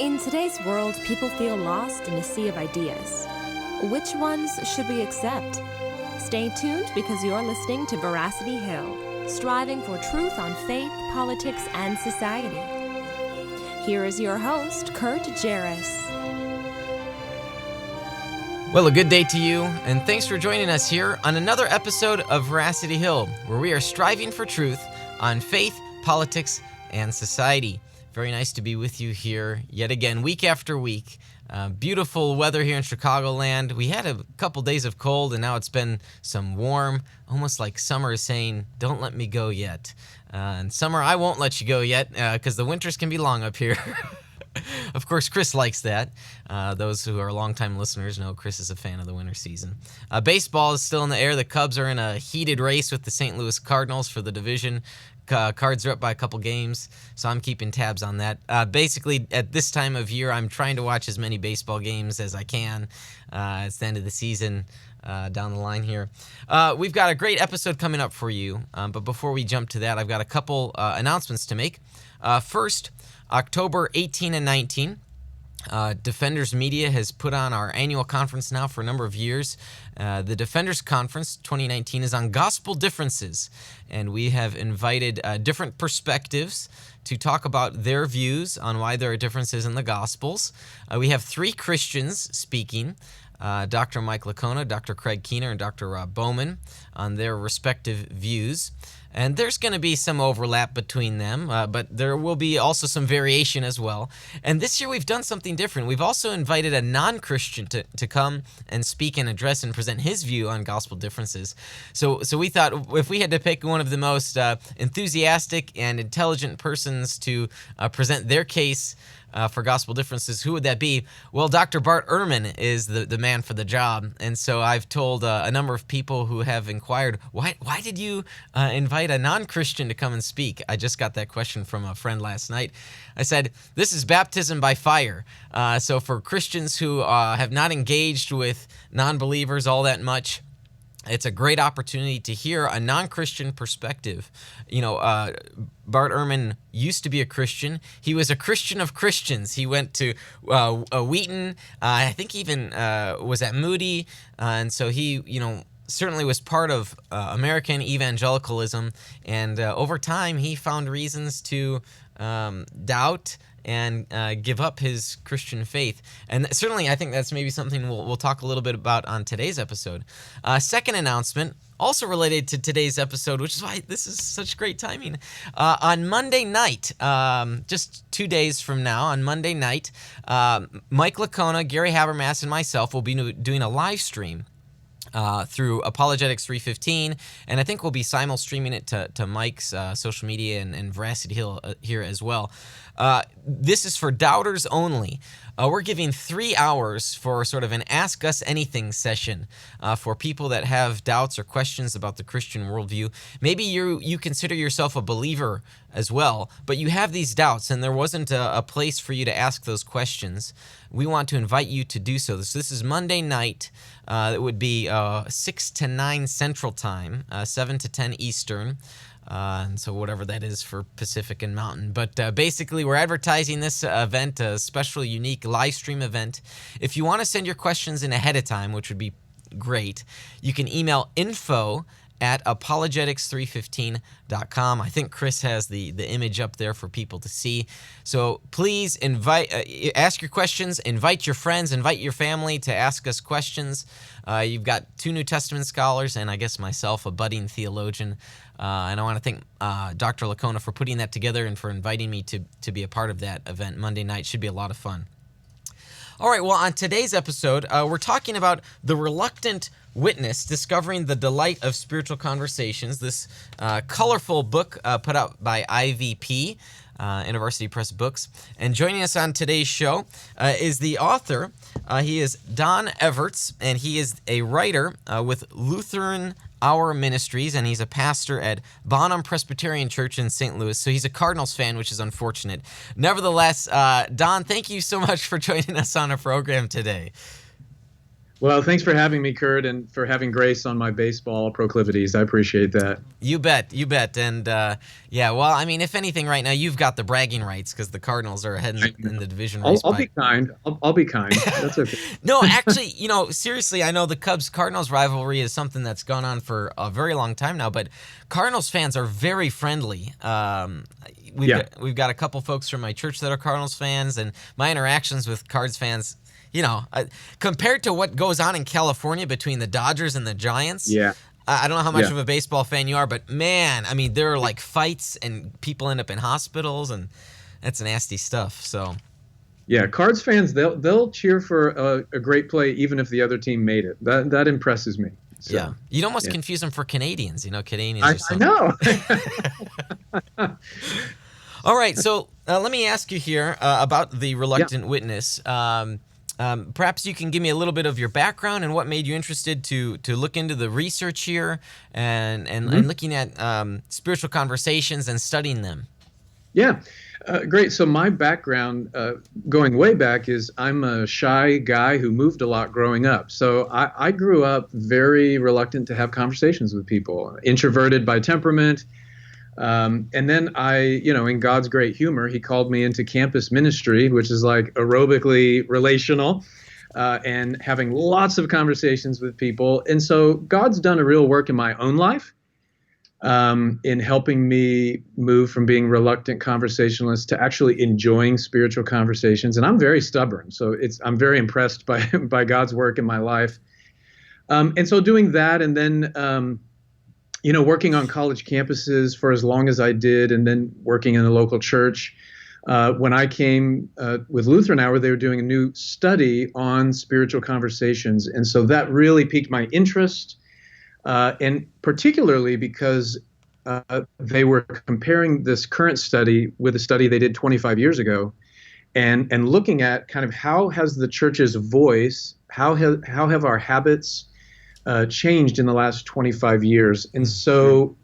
In today's world, people feel lost in a sea of ideas. Which ones should we accept? Stay tuned because you're listening to Veracity Hill, striving for truth on faith, politics, and society. Here is your host, Kurt Jarris. Well, a good day to you, and thanks for joining us here on another episode of Veracity Hill, where we are striving for truth on faith, politics, and society. Very nice to be with you here yet again, week after week. Beautiful weather here in Chicagoland. We had a couple days of cold, and now it's been some warm, almost like summer is saying, don't let me go yet. And summer, I won't let you go yet, because the winters can be long up here. Of course, Chris likes that. Those who are longtime listeners know Chris is a fan of the winter season. Baseball is still in the air. The Cubs are in a heated race with the St. Louis Cardinals for the division. Cards are up by a couple games, so I'm keeping tabs on that. Basically, at this time of year, I'm trying to watch as many baseball games as I can. It's the end of the season down the line here. We've got a great episode coming up for you, but before we jump to that, I've got a couple announcements to make. First, October 18 and 19, Defenders Media has put on our annual conference now for a number of years. The Defenders Conference 2019 is on gospel differences, and we have invited different perspectives to talk about their views on why there are differences in the Gospels. We have three Christians speaking, Dr. Mike Licona, Dr. Craig Keener, and Dr. Rob Bowman, on their respective views. And there's going to be some overlap between them, but there will be also some variation as well. And this year we've done something different. We've also invited a non-Christian to come and speak and address and present his view on gospel differences. So we thought if we had to pick one of the most enthusiastic and intelligent persons to present their case for gospel differences, who would that be? Well, Dr. Bart Ehrman is the man for the job. And so I've told a number of people who have inquired, why did you invite a non-Christian to come and speak? I just got that question from a friend last night. I said, this is baptism by fire. So for Christians who have not engaged with non-believers all that much, it's a great opportunity to hear a non-Christian perspective. You know, Bart Ehrman used to be a Christian. He was a Christian of Christians. He went to Wheaton. I think even was at Moody. And so he, certainly was part of American evangelicalism. And over time, he found reasons to doubt and give up his Christian faith. And certainly, I think that's maybe something we'll talk a little bit about on today's episode. Second announcement, also related to today's episode, which is why this is such great timing. On Monday night, just 2 days from now, on Monday night, Mike Licona, Gary Habermas, and myself will be doing a live stream through Apologetics 315, and I think we'll be simul-streaming it to Mike's social media and Veracity Hill here as well. This is for doubters only. We're giving 3 hours for sort of an Ask Us Anything session for people that have doubts or questions about the Christian worldview. Maybe you consider yourself a believer as well, but you have these doubts and there wasn't a place for you to ask those questions. We want to invite you to do so. So this is Monday night. It would be 6 to 9 Central Time, 7 to 10 Eastern. And so whatever that is for Pacific and Mountain. But basically, we're advertising this event, a special, unique live stream event. If you want to send your questions in ahead of time, which would be great, you can email info@apologetics315.com. I think Chris has the image up there for people to see. So please ask your questions, invite your friends, invite your family to ask us questions. You've got 2 New Testament scholars and I guess myself, a budding theologian. And I want to thank Dr. Licona for putting that together and for inviting me to be a part of that event Monday night. Should be a lot of fun. All right, well, on today's episode, we're talking about The Reluctant Witness, Discovering the Delight of Spiritual Conversations, this colorful book put out by IVP, University Press Books. And joining us on today's show is the author. He is Don Everts, and he is a writer with Lutheran Hour Ministries, and he's a pastor at Bonham Presbyterian Church in St. Louis. So he's a Cardinals fan, which is unfortunate. Nevertheless, Don, thank you so much for joining us on our program today. Well, thanks for having me, Kurt, and for having grace on my baseball proclivities. I appreciate that. You bet, you bet. And yeah, well, I mean, if anything, right now you've got the bragging rights because the Cardinals are ahead I in know. the division I'll, race I'll by. be kind. I'll be kind. That's okay. No, actually, seriously, I know the Cubs Cardinals rivalry is something that's gone on for a very long time now, but Cardinals fans are very friendly. Yeah. We've got a couple folks from my church that are Cardinals fans, and my interactions with Cards fans, compared to what goes on in California between the Dodgers and the Giants. Yeah. I don't know how much Yeah. of a baseball fan you are, but man, I mean, there are like fights and people end up in hospitals, and that's nasty stuff. So. Yeah. Cards fans, they'll cheer for a great play even if the other team made it. That impresses me. So, Yeah, you'd almost yeah. confuse them for Canadians. Canadians or I something. know. All right, so let me ask you here about the reluctant witness. Perhaps you can give me a little bit of your background and what made you interested to look into the research here and looking at spiritual conversations and studying them. Yeah. Great. So my background, going way back, is I'm a shy guy who moved a lot growing up. So I grew up very reluctant to have conversations with people, introverted by temperament. And then in God's great humor, he called me into campus ministry, which is like aerobically relational, and having lots of conversations with people. And so God's done a real work in my own life. In helping me move from being reluctant conversationalist to actually enjoying spiritual conversations. And I'm very stubborn, so I'm very impressed by God's work in my life. And so doing that, and then working on college campuses for as long as I did, and then working in the local church. When I came with Lutheran Hour, they were doing a new study on spiritual conversations, and so that really piqued my interest. And particularly because they were comparing this current study with a study they did 25 years ago, and looking at kind of how has the church's voice, how have our habits changed in the last 25 years. And so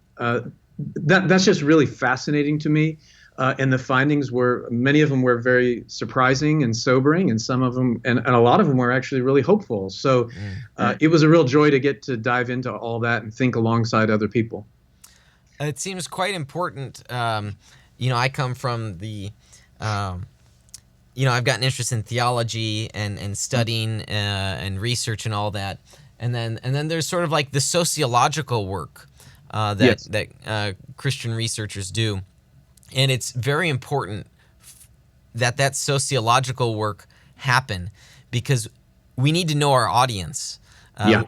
that's just really fascinating to me. And the findings many of them were very surprising and sobering, and some of them, and a lot of them were actually really hopeful. So it was a real joy to get to dive into all that and think alongside other people. It seems quite important. I come from the, I've got an interest in theology and studying and research and all that. And then there's sort of like the sociological work that Christian researchers do. And it's very important that sociological work happen because we need to know our audience.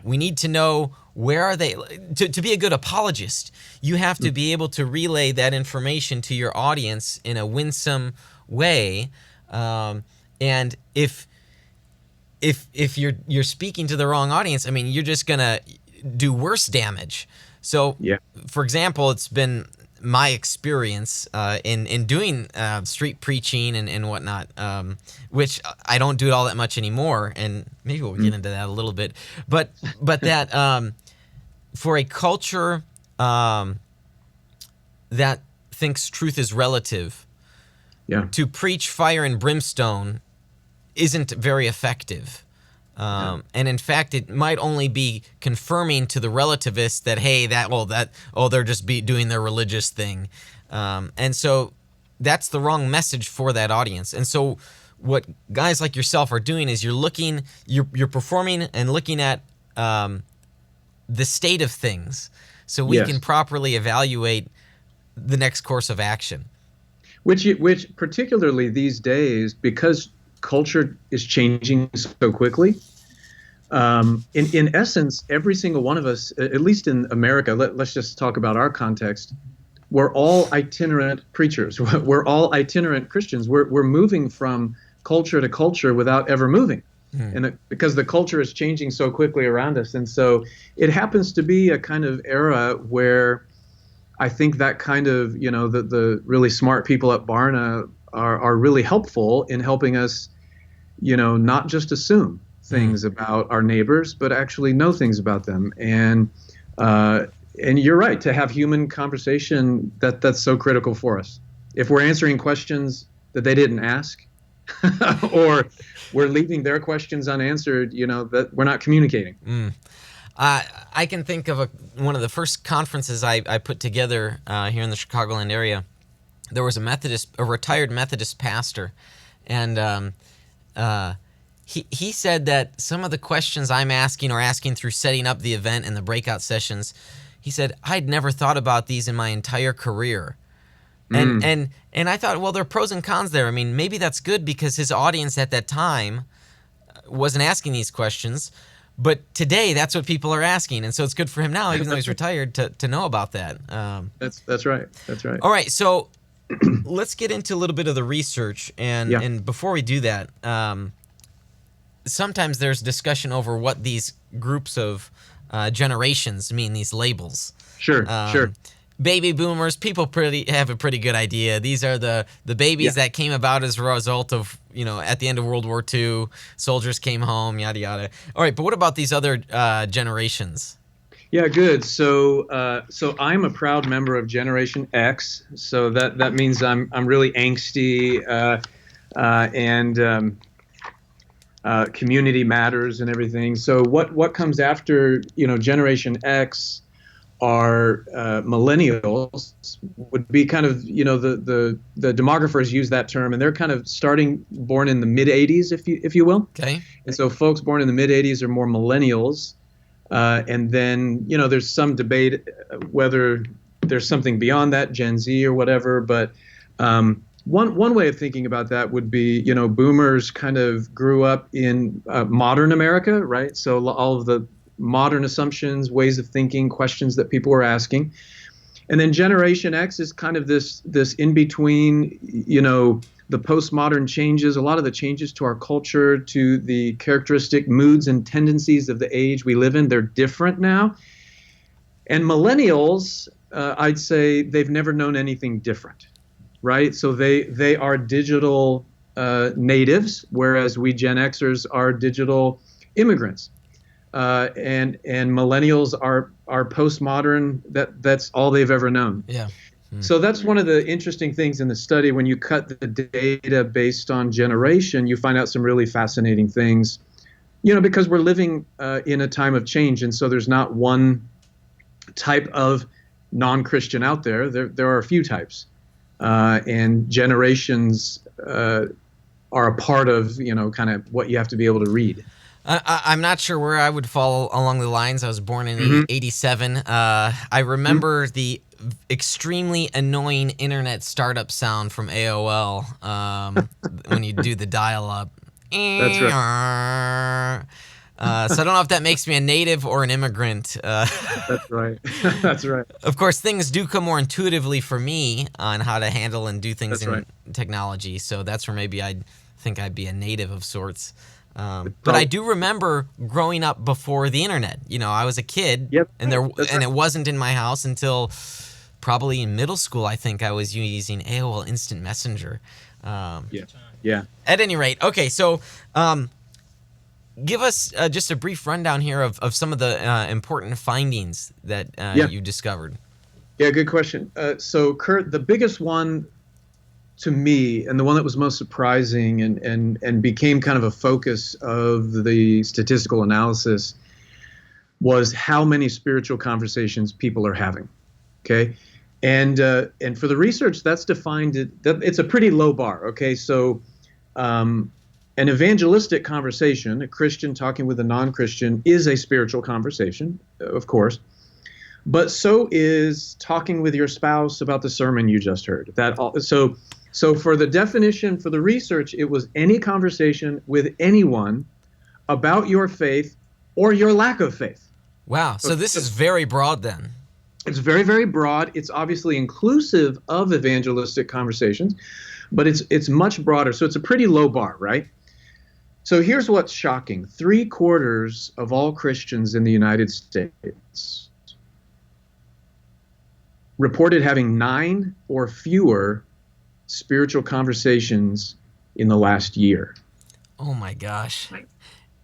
We need to know where are they. To be a good apologist, you have to be able to relay that information to your audience in a winsome way. And if you're speaking to the wrong audience, I mean, you're just gonna do worse damage. So, for example, it's been my experience in doing street preaching and whatnot, which I don't do it all that much anymore, and maybe we'll get into that a little bit. But that for a culture that thinks truth is relative, to preach fire and brimstone isn't very effective. And in fact, it might only be confirming to the relativists that, hey, they're just doing their religious thing. And so that's the wrong message for that audience. And so what guys like yourself are doing is you're performing and looking at the state of things so we can properly evaluate the next course of action. Which particularly these days, because culture is changing so quickly. In essence, every single one of us, at least in America, let's just talk about our context. We're all itinerant preachers. We're all itinerant Christians. We're moving from culture to culture without ever moving, and because the culture is changing so quickly around us, and so it happens to be a kind of era where I think that kind of the really smart people at Barna are really helpful in helping us, not just assume things about our neighbors, but actually know things about them. And you're right, to have human conversation, that's so critical for us. If we're answering questions that they didn't ask, or we're leaving their questions unanswered, that we're not communicating. I can think of one of the first conferences I put together here in the Chicagoland area. There was a retired Methodist pastor, and he said that some of the questions I'm asking through setting up the event and the breakout sessions, he said, I'd never thought about these in my entire career. And I thought, well, there are pros and cons there. I mean, maybe that's good because his audience at that time wasn't asking these questions. But today, that's what people are asking. And so it's good for him now, even though he's retired, to know about that. That's right. That's right. All right. So let's get into a little bit of the research. And before we do that, sometimes there's discussion over what these groups of generations mean, these labels. Sure. Baby boomers, people have a pretty good idea. These are the babies that came about as a result of, at the end of World War II, soldiers came home, yada, yada. All right, but what about these other generations? Yeah, good. So I'm a proud member of Generation X. So that means I'm really angsty and community matters and everything. So what comes after, Generation X are millennials, would be kind of, the demographers use that term, and they're kind of born in the mid 80s, if you will. Okay. And so folks born in the mid 80s are more millennials. And then, there's some debate whether there's something beyond that, Gen Z or whatever. But one way of thinking about that would be, boomers kind of grew up in modern America, right? So all of the modern assumptions, ways of thinking, questions that people were asking. And then Generation X is kind of this in between, the postmodern changes, a lot of the changes to our culture, to the characteristic moods and tendencies of the age we live in. They're different now. And millennials, I'd say they've never known anything different, right? So they are digital natives, whereas we Gen Xers are digital immigrants. And millennials are postmodern. That's all they've ever known. Yeah. So that's one of the interesting things in the study. When you cut the data based on generation, you find out some really fascinating things. Because we're living in a time of change, and so there's not one type of non-Christian out there. There are a few types, and generations are a part of kind of what you have to be able to read. I'm not sure where I would fall along the lines. I was born in 87. I remember the extremely annoying internet startup sound from AOL when you do the dial-up. That's right. So I don't know if that makes me a native or an immigrant. That's right. That's right. Of course, things do come more intuitively for me on how to handle and do things in technology. So that's where maybe I'd think I'd be a native of sorts. But I do remember growing up before the internet. I was a kid, and it wasn't in my house until probably in middle school. I think I was using AOL Instant Messenger. Yeah. At any rate, okay. So, give us just a brief rundown here of some of the important findings that you discovered. Yeah, good question. So, Kurt, the biggest one to me, and the one that was most surprising and became kind of a focus of the statistical analysis, was how many spiritual conversations people are having. Okay, and for the research, that's defined that it's a pretty low bar. Okay, so an evangelistic conversation, a Christian talking with a non-Christian, is a spiritual conversation, of course. But so is talking with your spouse about the sermon you just heard. So for the definition, for the research, it was any conversation with anyone about your faith or your lack of faith. Wow. So this is very broad then. It's very, very broad. It's obviously inclusive of evangelistic conversations, but it's much broader. So it's a pretty low bar, right? So here's what's shocking. 3/4 of all Christians in the United States reported having 9 or fewer spiritual conversations in the last year. Oh my gosh.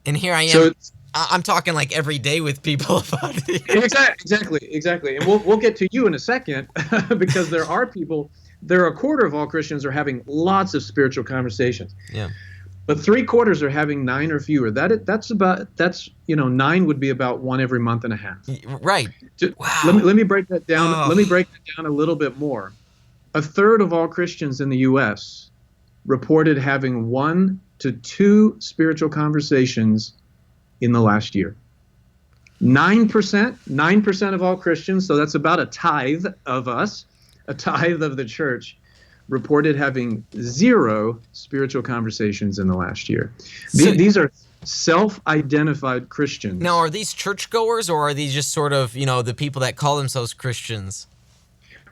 And here I am. So I'm talking like every day with people about it. exactly. And we'll get to you in a second because there are a quarter of all Christians are having lots of spiritual conversations. Yeah. But 3/4 are having 9 or fewer. That's 9 would be about one every month and a half. Right. Wow. Let me break that down. Oh. Let me break that down a little bit more. 1/3 of all Christians in the U.S. reported having 1 to 2 spiritual conversations in the last year. 9% of all Christians, so that's about a tithe of us, a tithe of the church, reported having 0 spiritual conversations in the last year. These are self-identified Christians. Now, are these churchgoers, or are these just sort of, the people that call themselves Christians?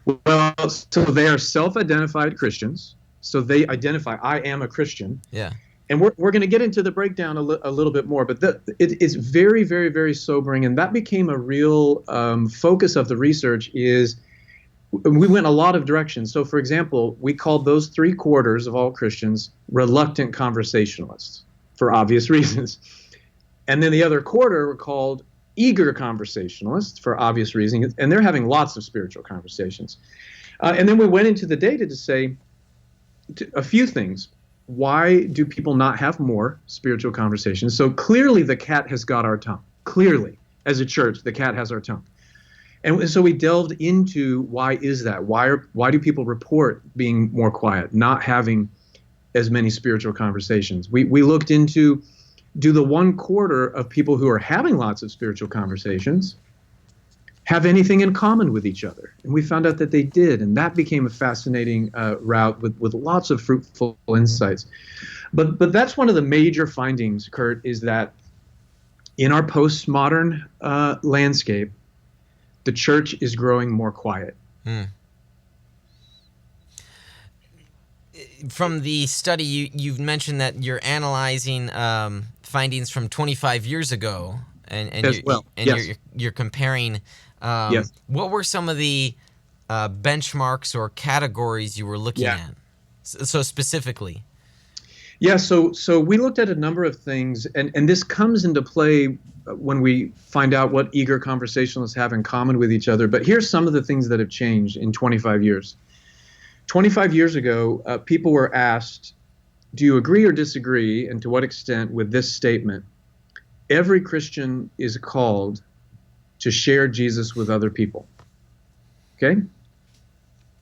Well, so they are self-identified Christians. So they identify, I am a Christian. Yeah. And we're going to get into the breakdown a little bit more, but it's very, very, very sobering. And that became a real focus of the research. We went a lot of directions. So, for example, we called those 3/4 of all Christians reluctant conversationalists for obvious reasons. And then the other quarter were called eager conversationalists for obvious reasons. And they're having lots of spiritual conversations. And then we went into the data to say a few things. Why do people not have more spiritual conversations? So clearly the cat has got our tongue. Clearly, as a church, the cat has our tongue. And so we delved into why is that? Why do people report being more quiet, not having as many spiritual conversations? We looked into, do the 1/4 of people who are having lots of spiritual conversations have anything in common with each other? And we found out that they did, and that became a fascinating route with lots of fruitful insights. But that's one of the major findings, Kurt, is that in our postmodern landscape, the church is growing more quiet. From the study, you've mentioned that you're analyzing findings from 25 years ago, you're comparing. Yes. What were some of the benchmarks or categories you were looking at? So specifically. Yeah, so we looked at a number of things, and this comes into play when we find out what eager conversationalists have in common with each other. But here's some of the things that have changed in 25 years. 25 years ago, people were asked, do you agree or disagree, and to what extent, with this statement? Every Christian is called to share Jesus with other people. Okay?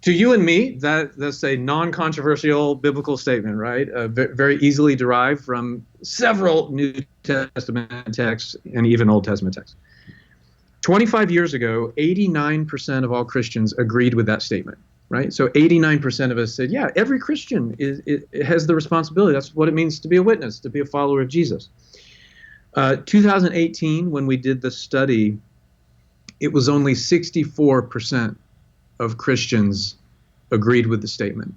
To you and me, that's a non-controversial biblical statement, right? Very easily derived from several New Testament texts and even Old Testament texts. 25 years ago, 89% of all Christians agreed with that statement, right? So 89% of us said, yeah, every Christian has the responsibility. That's what it means to be a witness, to be a follower of Jesus. 2018, when we did the study, it was only 64% of Christians agreed with the statement.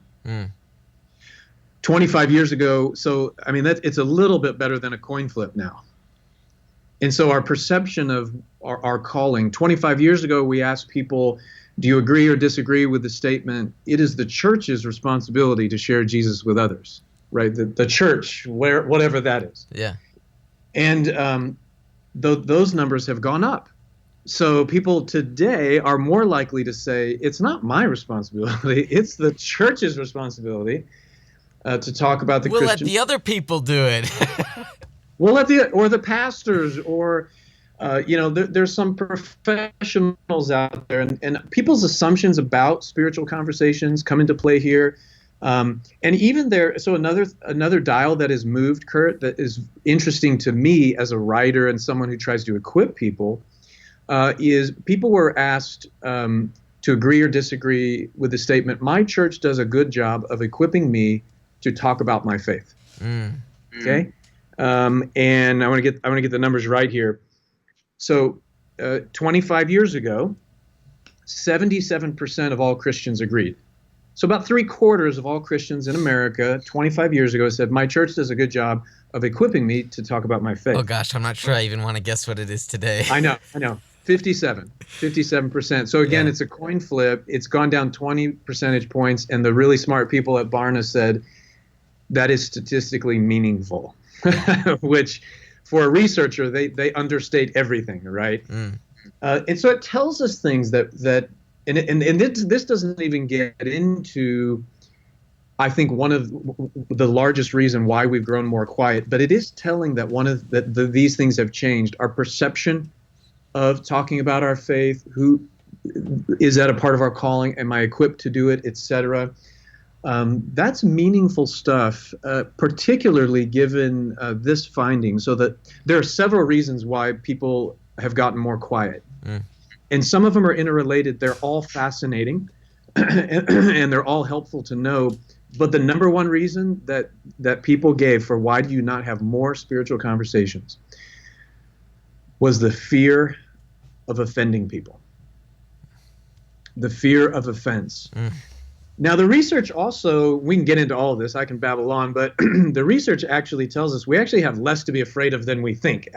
25 years ago, so I mean, it's a little bit better than a coin flip now. And so our perception of our calling, 25 years ago, we asked people, do you agree or disagree with the statement? It is the church's responsibility to share Jesus with others, right? The church, whatever that is. Yeah. And those numbers have gone up. So people today are more likely to say, it's not my responsibility, it's the church's responsibility to talk about the Christian. We'll let the other people do it. We'll let the pastors, or there's some professionals out there, and people's assumptions about spiritual conversations come into play here. And even there, so another dial that has moved, Kurt, that is interesting to me as a writer and someone who tries to equip people, is people were asked to agree or disagree with the statement, my church does a good job of equipping me to talk about my faith. Okay? And I want to get the numbers right here. So 25 years ago, 77% of all Christians agreed. So about 3/4 of all Christians in America 25 years ago said, my church does a good job of equipping me to talk about my faith. Oh gosh, I'm not sure I even want to guess what it is today. I know. 57%. So again, It's a coin flip. It's gone down 20 percentage points, and the really smart people at Barna said that is statistically meaningful, which for a researcher, they understate everything, right? And so it tells us things that and this doesn't even get into, I think, one of the largest reason why we've grown more quiet, but it is telling that these things have changed. Our perception of talking about our faith, who is that a part of our calling? Am I equipped to do it, etc. That's meaningful stuff, particularly given this finding. So that there are several reasons why people have gotten more quiet. And some of them are interrelated. They're all fascinating, and they're all helpful to know. But the number one reason that people gave for why do you not have more spiritual conversations was the fear of offending people. The fear of offense. Now, the research also, we can get into all of this, I can babble on, but the research actually tells us we actually have less to be afraid of than we think.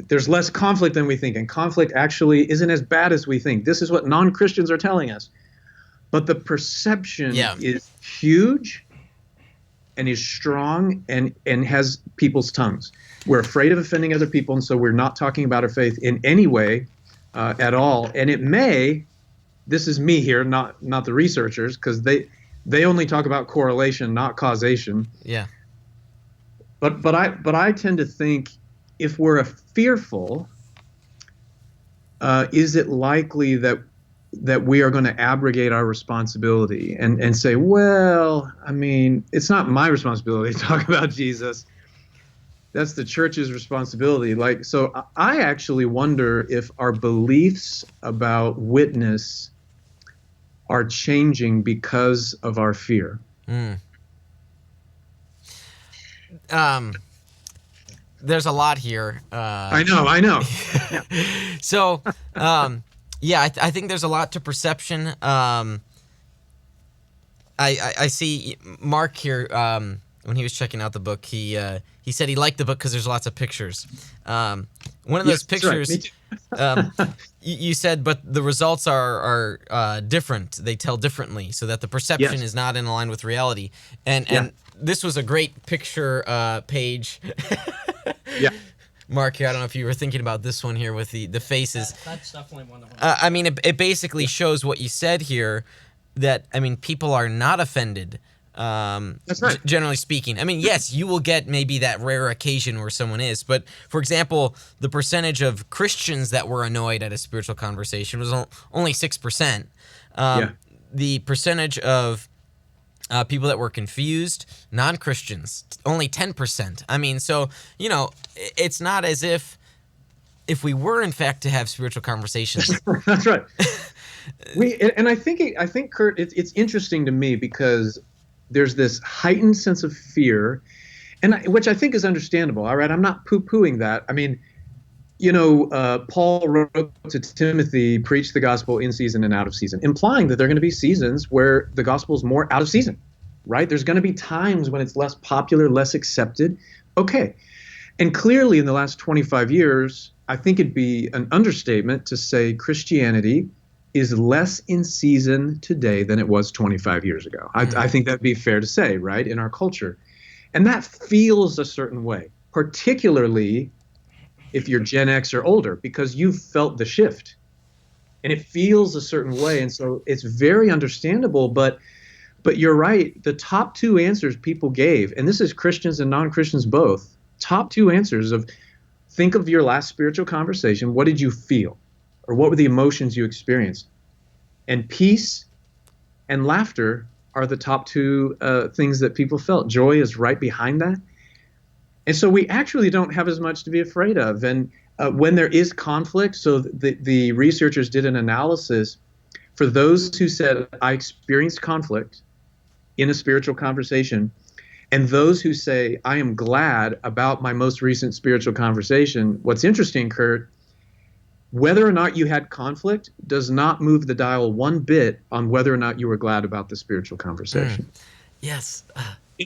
There's less conflict than we think, and conflict actually isn't as bad as we think. This is what non-Christians are telling us. But the perception is huge and is strong and has people's tongues. We're afraid of offending other people, and so we're not talking about our faith in any way at all. And it may, this is me here, not the researchers, because they only talk about correlation, not causation. Yeah. But I tend to think, if we're fearful, is it likely that we are going to abrogate our responsibility and say, well, I mean, it's not my responsibility to talk about Jesus. That's the church's responsibility. So I actually wonder if our beliefs about witness are changing because of our fear. There's a lot here. I know. Yeah. So, I think there's a lot to perception. I see Mark here, when he was checking out the book, he said he liked the book because there's lots of pictures. One of those pictures, you said, but the results are different. They tell differently, so that the perception is not in line with reality. And this was a great picture page. Yeah. Mark here, I don't know if you were thinking about this one here with the faces. That's definitely one of them. I mean, it basically shows what you said here, that, I mean, people are not offended. That's right. Generally speaking. I mean, yes, you will get maybe that rare occasion where someone is, but for example, the percentage of Christians that were annoyed at a spiritual conversation was only 6%. The percentage of people that were confused, non-Christians, only 10%. I mean, so, it's not as if we were in fact to have spiritual conversations. That's right. I think Kurt, it's interesting to me because there's this heightened sense of fear, which I think is understandable. All right, I'm not poo-pooing that. I mean, Paul wrote to Timothy, preach the gospel in season and out of season, implying that there are going to be seasons where the gospel is more out of season, right? There's going to be times when it's less popular, less accepted. Okay. And clearly in the last 25 years, I think it'd be an understatement to say Christianity is less in season today than it was 25 years ago. I think that'd be fair to say, right, in our culture. And that feels a certain way, particularly if you're Gen X or older, because you've felt the shift. And it feels a certain way. And so it's very understandable. But you're right. The top two answers people gave, and this is Christians and non-Christians both, top two answers of think of your last spiritual conversation. What did you feel? Or what were the emotions you experienced? And peace and laughter are the top two things that people felt. Joy is right behind that. And so we actually don't have as much to be afraid of. And when there is conflict, so the researchers did an analysis for those who said, I experienced conflict in a spiritual conversation, and those who say, I am glad about my most recent spiritual conversation. What's interesting, Kurt, whether or not you had conflict does not move the dial one bit on whether or not you were glad about the spiritual conversation. Yes.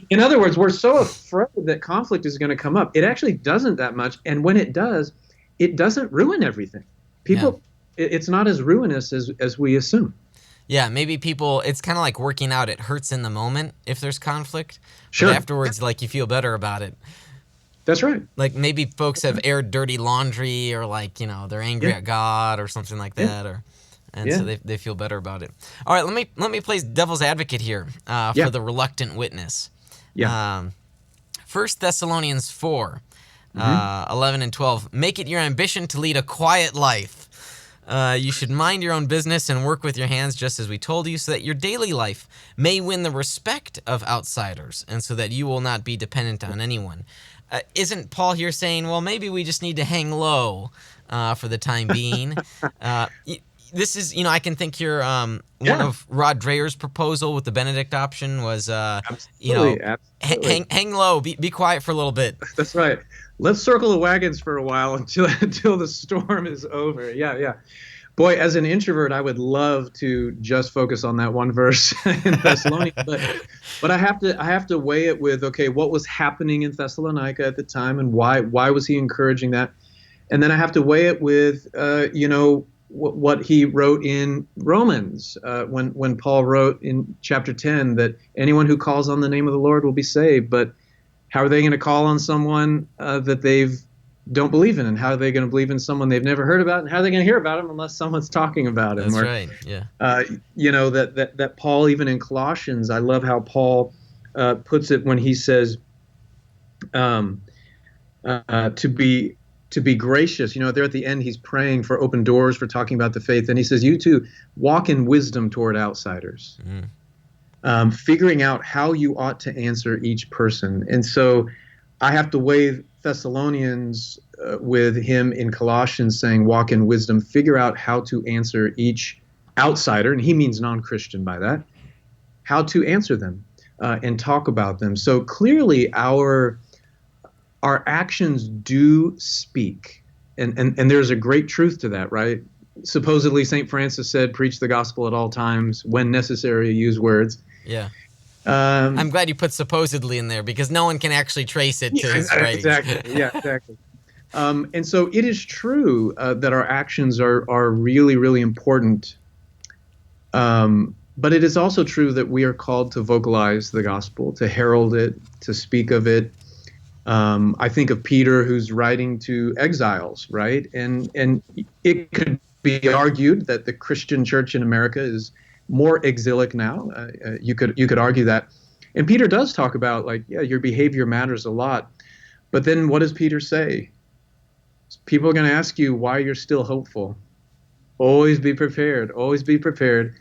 In other words, we're so afraid that conflict is going to come up. It actually doesn't that much. And when it does, it doesn't ruin everything. It's not as ruinous as we assume. Yeah, maybe people, it's kind of like working out. It hurts in the moment if there's conflict. Sure. But afterwards, like, you feel better about it. That's right. Like maybe folks have aired dirty laundry, or like, they're angry Yeah. at God or something like Yeah. that, and Yeah. so they feel better about it. All right, let me play devil's advocate here Yeah. for the reluctant witness. Yeah. 1 Thessalonians 4, Hmm. 11 and 12. Make it your ambition to lead a quiet life. You should mind your own business and work with your hands just as we told you, so that your daily life may win the respect of outsiders, and so that you will not be dependent on anyone. Isn't Paul here saying, well, maybe we just need to hang low for the time being? This is, I can think here, one Yeah. of Rod Dreher's proposal with the Benedict option was, Absolutely. Absolutely. hang low, be quiet for a little bit. That's right. Let's circle the wagons for a while until the storm is over. Yeah, yeah. Boy, as an introvert, I would love to just focus on that one verse in Thessalonica, but I have to weigh it with, okay, what was happening in Thessalonica at the time, and why was he encouraging that? And then I have to weigh it with what he wrote in Romans, when Paul wrote in chapter 10 that anyone who calls on the name of the Lord will be saved. But how are they going to call on someone that they don't believe in? And how are they going to believe in someone they've never heard about? And how are they going to hear about him unless someone's talking about him? That's right. Yeah. That Paul, even in Colossians, I love how Paul puts it when he says to be gracious. There at the end, he's praying for open doors, for talking about the faith. And he says, you too, walk in wisdom toward outsiders. Figuring out how you ought to answer each person. And so I have to weigh Thessalonians with him in Colossians saying, walk in wisdom, figure out how to answer each outsider, and he means non-Christian by that, how to answer them and talk about them. So clearly our actions do speak. And there's a great truth to that, right? Supposedly St. Francis said, preach the gospel at all times, when necessary, use words. Yeah. I'm glad you put supposedly in there, because no one can actually trace it to his writings. Exactly. Yeah, exactly. And so it is true that our actions are really, really important. But it is also true that we are called to vocalize the gospel, to herald it, to speak of it. I think of Peter, who's writing to exiles, right? And it could be argued that the Christian church in America is more exilic now. You could argue that. And Peter does talk about, like, yeah, your behavior matters a lot. But then what does Peter say? People are going to ask you why you're still hopeful. Always be prepared. Always be prepared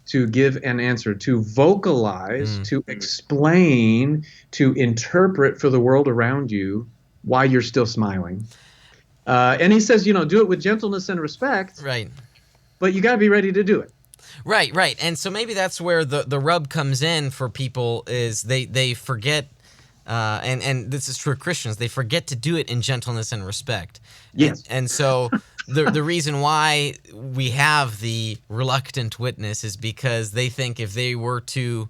to give an answer, to vocalize, to explain, to interpret for the world around you why you're still smiling. And he says, do it with gentleness and respect. Right. But you got to be ready to do it. Right, right. And so maybe that's where the rub comes in for people, is they forget, and this is true of Christians, they forget to do it in gentleness and respect. Yes. And so the reason why we have the reluctant witness is because they think if they were to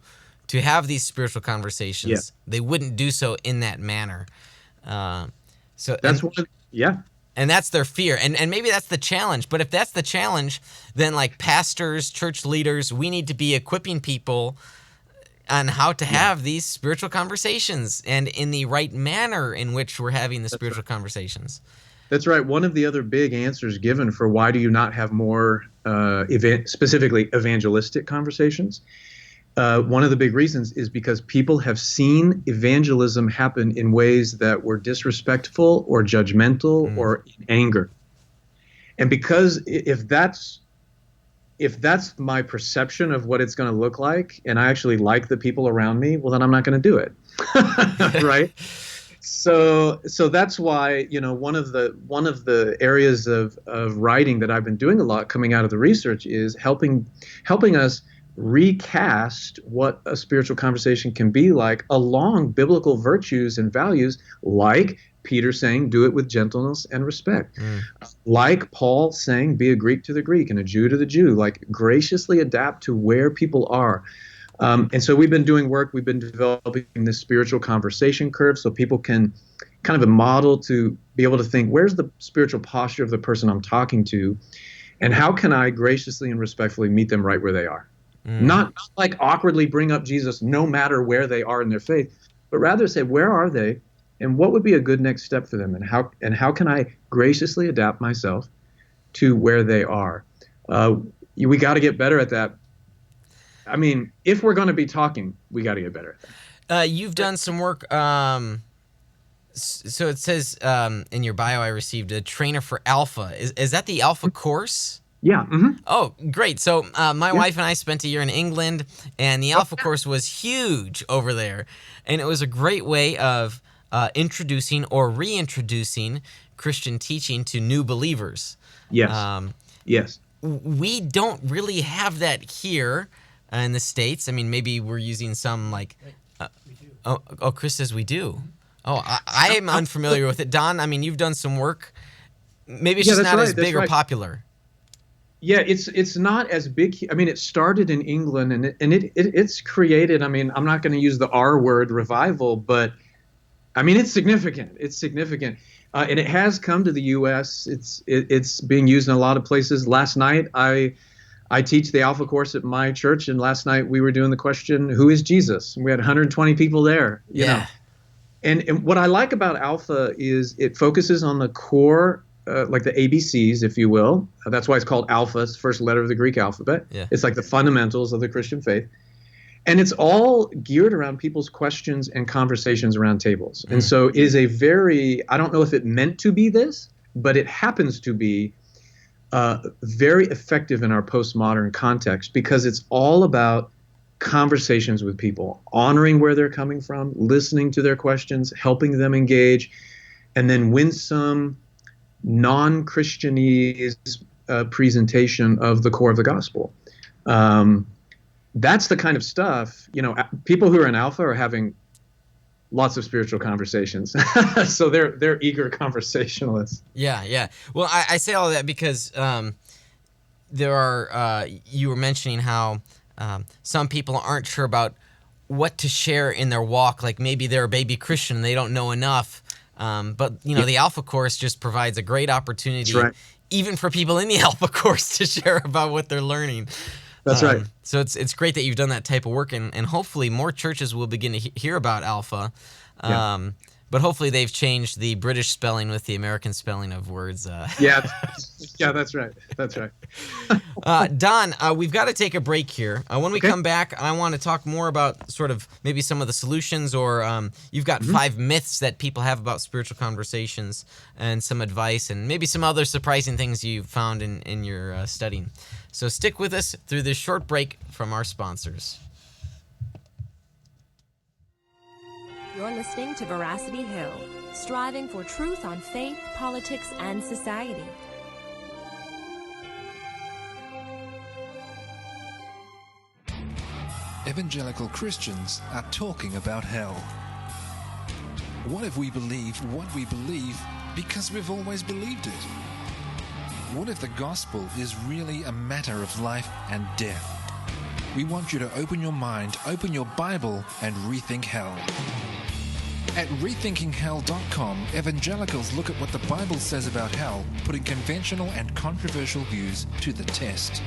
have these spiritual conversations, they wouldn't do so in that manner. So that's and that's their fear. And maybe that's the challenge. But if that's the challenge, then like pastors, church leaders, we need to be equipping people on how to have these spiritual conversations, and in the right manner in which we're having the spiritual conversations. That's right. One of the other big answers given for why do you not have more specifically evangelistic conversations, one of the big reasons is because people have seen evangelism happen in ways that were disrespectful or judgmental or in anger. And because if that's my perception of what it's going to look like, and I actually like the people around me, well, then I'm not going to do it. Right? So that's why, one of the areas of writing that I've been doing a lot coming out of the research is helping us recast what a spiritual conversation can be like along biblical virtues and values, like Peter saying, do it with gentleness and respect. Like Paul saying, be a Greek to the Greek and a Jew to the Jew, like graciously adapt to where people are. And so we've been doing work, we've been developing this spiritual conversation curve so people can kind of a model to be able to think, where's the spiritual posture of the person I'm talking to, and how can I graciously and respectfully meet them right where they are? Not like awkwardly bring up Jesus no matter where they are in their faith, but rather say, where are they? and what would be a good next step for them, and how can I graciously adapt myself to where they are. We got to get better at that. I mean, if we're going to be talking, we got to get better at that. You've done some work. So it says in your bio, I received a trainer for Alpha. Is that the Alpha course? Yeah. Mm-hmm. Oh, great. So my wife and I spent a year in England, and the Alpha course was huge over there. And it was a great way of introducing or reintroducing Christian teaching to new believers. Yes. Yes. We don't really have that here in the States. I mean, maybe we're using some like... we do. Oh, Chris says we do. Oh, I am unfamiliar with it. Don, I mean, you've done some work. Maybe it's just not as big or popular. Yeah, it's not as big. I mean, it started in England, and it's created. I mean, I'm not going to use the R word, revival, but I mean, it's significant. It's significant, and it has come to the U.S. It's being used in a lot of places. Last night, I teach the Alpha course at my church, and last night we were doing the question, "Who is Jesus?" And we had 120 people there. You know. And what I like about Alpha is it focuses on the core, like the ABCs, if you will. That's why it's called Alpha. It's the first letter of the Greek alphabet. Yeah. It's like the fundamentals of the Christian faith. And it's all geared around people's questions and conversations around tables. And so it is a very, I don't know if it meant to be this, but it happens to be very effective in our postmodern context because it's all about conversations with people, honoring where they're coming from, listening to their questions, helping them engage, and then winsome, non-Christianese presentation of the core of the gospel. That's the kind of stuff, you know, people who are in Alpha are having lots of spiritual conversations. So they're eager conversationalists. Yeah. Well, I say all of that because there are, you were mentioning how some people aren't sure about what to share in their walk. Like maybe they're a baby Christian and they don't know enough. But, you know, the Alpha course just provides a great opportunity, even for people in the Alpha course, to share about what they're learning. That's right. So it's great that you've done that type of work, and hopefully more churches will begin to hear about Alpha. But hopefully they've changed the British spelling with the American spelling of words. Yeah, that's right. That's right. Don, we've got to take a break here. When we come back, I want to talk more about sort of maybe some of the solutions, or you've got 5 myths that people have about spiritual conversations, and some advice, and maybe some other surprising things you found in your studying. So stick with us through this short break from our sponsors. You're listening to Veracity Hill, striving for truth on faith, politics, and society. Evangelical Christians are talking about hell. What if we believe what we believe because we've always believed it? What if the gospel is really a matter of life and death? We want you to open your mind, open your Bible, and rethink hell. At rethinkinghell.com, evangelicals look at what the Bible says about hell, putting conventional and controversial views to the test.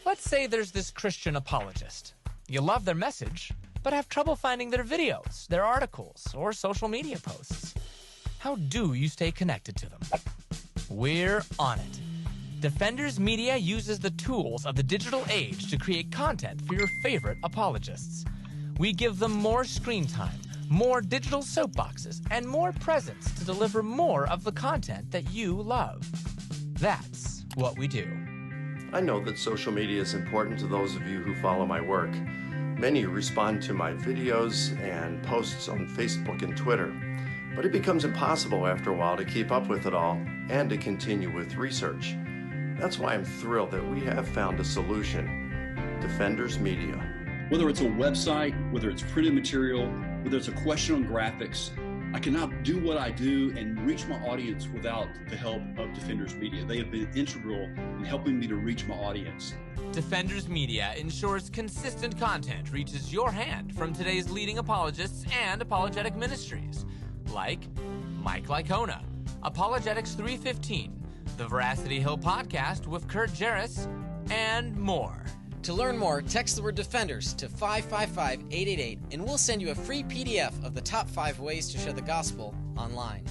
Let's say there's this Christian apologist. You love their message, but have trouble finding their videos, their articles, or social media posts. How do you stay connected to them? We're on it. Defenders Media uses the tools of the digital age to create content for your favorite apologists. We give them more screen time, more digital soapboxes, and more presence to deliver more of the content that you love. That's what we do. I know that social media is important to those of you who follow my work. Many respond to my videos and posts on Facebook and Twitter, but it becomes impossible after a while to keep up with it all and to continue with research. That's why I'm thrilled that we have found a solution, Defenders Media. Whether it's a website, whether it's printed material, whether it's a question on graphics, I cannot do what I do and reach my audience without the help of Defenders Media. They have been integral in helping me to reach my audience. Defenders Media ensures consistent content reaches your hand from today's leading apologists and apologetic ministries, like Mike Licona, Apologetics 315, the Veracity Hill podcast with Kurt Jarris, and more. To learn more, text the word Defenders to 555-888 and we'll send you a free PDF of the top 5 ways to share the gospel online.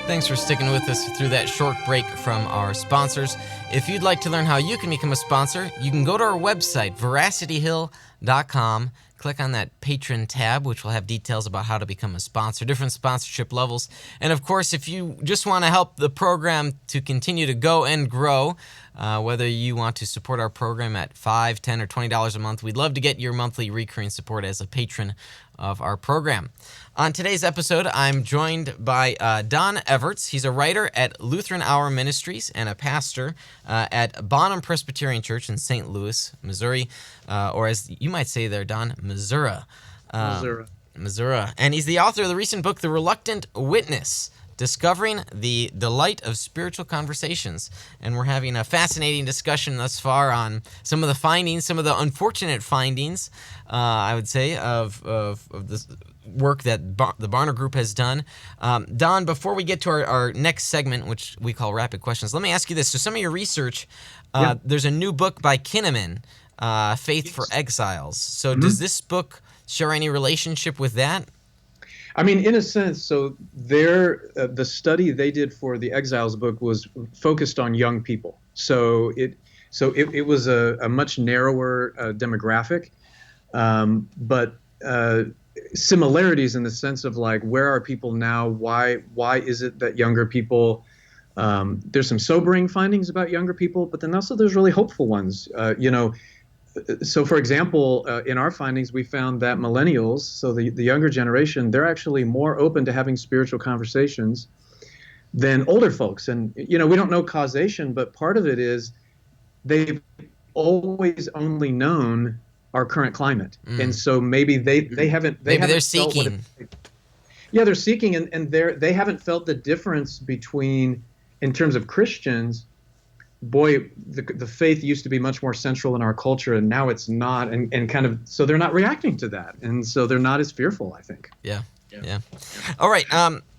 Thanks for sticking with us through that short break from our sponsors. If you'd like to learn how you can become a sponsor, you can go to our website, veracityhill.com. Click on that Patron tab, which will have details about how to become a sponsor, different sponsorship levels. And of course, if you just want to help the program to continue to go and grow, whether you want to support our program at $5, $10, or $20 a month, we'd love to get your monthly recurring support as a patron of our program. On today's episode, I'm joined by Don Everts. He's a writer at Lutheran Hour Ministries and a pastor at Bonham Presbyterian Church in St. Louis, Missouri, or as you might say there, Don, Missouri. Missouri. And he's the author of the recent book, The Reluctant Witness, Discovering the Delight of Spiritual Conversations. And we're having a fascinating discussion thus far on some of the findings, some of the unfortunate findings, I would say, of this work that the Barna Group has done. Don, before we get to our next segment, which we call Rapid Questions, let me ask you this. So some of your research, there's a new book by Kinnaman, Faith for Exiles. So does this book share any relationship with that? I mean, in a sense, so the study they did for the Exiles book was focused on young people. So it was a much narrower demographic, but similarities in the sense of like, where are people now? Why is it that younger people? There's some sobering findings about younger people, but then also there's really hopeful ones. So, for example, in our findings, we found that millennials, so the younger generation, they're actually more open to having spiritual conversations than older folks. And, we don't know causation, but part of it is they've always only known our current climate. And so maybe they haven't they're seeking. They're seeking, and they haven't felt the difference between, in terms of Christians. Boy, the faith used to be much more central in our culture, and now it's not, and kind of, so they're not reacting to that, and so they're not as fearful, I think. Yeah. All right.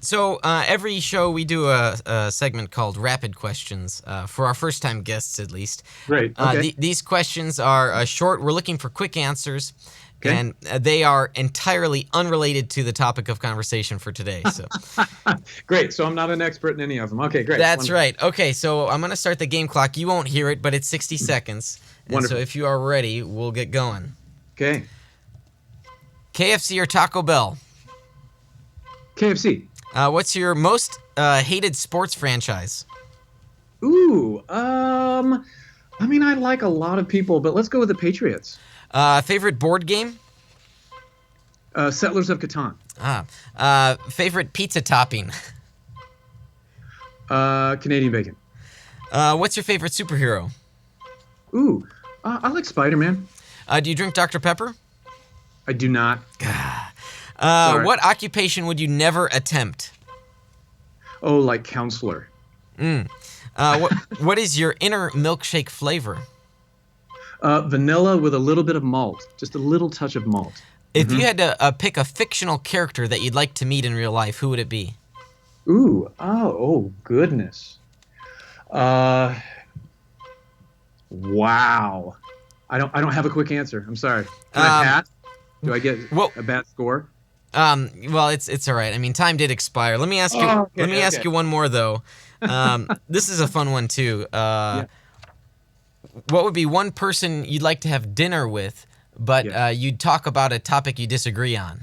So every show we do a segment called Rapid Questions for our first-time guests, at least. Great. Okay. These questions are short. We're looking for quick answers. Okay. And they are entirely unrelated to the topic of conversation for today. So, great. So I'm not an expert in any of them. Okay, great. That's right. Okay, so I'm going to start the game clock. You won't hear it, but it's 60 seconds. And so if you are ready, we'll get going. Okay. KFC or Taco Bell? KFC. What's your most hated sports franchise? Ooh, I mean, I like a lot of people, but let's go with the Patriots. Favorite board game? Settlers of Catan. Favorite pizza topping? Canadian bacon. What's your favorite superhero? Ooh, I like Spider-Man. Do you drink Dr. Pepper? I do not. What occupation would you never attempt? Oh, like counselor. What is your inner milkshake flavor? Vanilla with a little bit of malt, just a little touch of malt. If you had to pick a fictional character that you'd like to meet in real life, who would it be? Ooh, oh goodness. Wow. I don't have a quick answer. I'm sorry. Can I pass? Do I get a bad score? Well, it's all right. I mean, time did expire. Let me ask you. Ask you one more though. This is a fun one too. What would be one person you'd like to have dinner with, but you'd talk about a topic you disagree on?